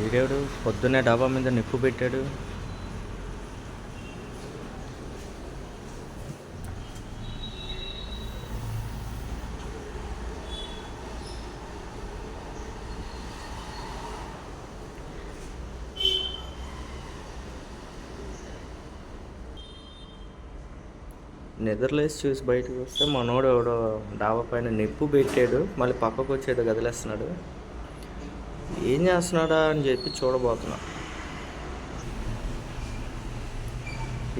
వీడేవుడు పొద్దున్నే డాబా మీద నిప్పు పెట్టాడు. నిద్రలేసి చూసి బయటకు వస్తే మనోడు ఎవడో డాబా పైన నిప్పు పెట్టాడు. మళ్ళీ పక్కకు వచ్చేది గదిలేస్తున్నాడు. ఏం చేస్తున్నాడా అని చెప్పి చూడబోతున్నా.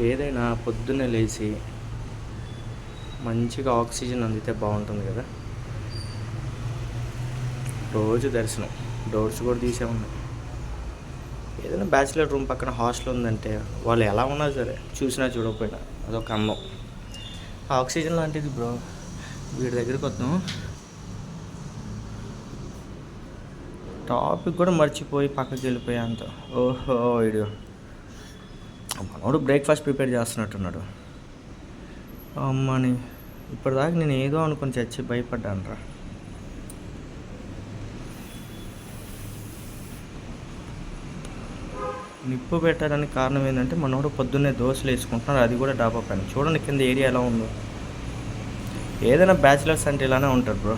ఏదైనా పొద్దున్నే లేచి మంచిగా ఆక్సిజన్ అందితే బాగుంటుంది కదా. రోజు దర్శనం, డోర్స్ కూడా తీసే ఉన్నాయి. ఏదైనా బ్యాచిలర్ రూమ్ పక్కన హాస్టల్ ఉందంటే వాళ్ళు ఎలా ఉన్నా సరే చూసినా చూడకపోయినా అదొక అందం. ఆక్సిజన్ లాంటిది బ్రో. వీడి దగ్గరికి వద్దాం. టాపిక్ కూడా మర్చిపోయి పక్కకి వెళ్ళిపోయా అంత. ఓహో వీడియో మనోడు బ్రేక్ఫాస్ట్ ప్రిపేర్ చేస్తున్నట్టున్నాడు. అమ్మని ఇప్పటిదాకా నేను ఏదో అనుకుని చచ్చి భయపడ్డాను రా. నిప్పు పెట్టడానికి కారణం ఏంటంటే మనోడు పొద్దున్నే దోశలు వేసుకుంటున్నాడు. అది కూడా డాబా పైన. చూడండి కింద ఏరియా ఎలా ఉందో. ఏదైనా బ్యాచిలర్స్ అంటే ఇలానే ఉంటారు బ్రో.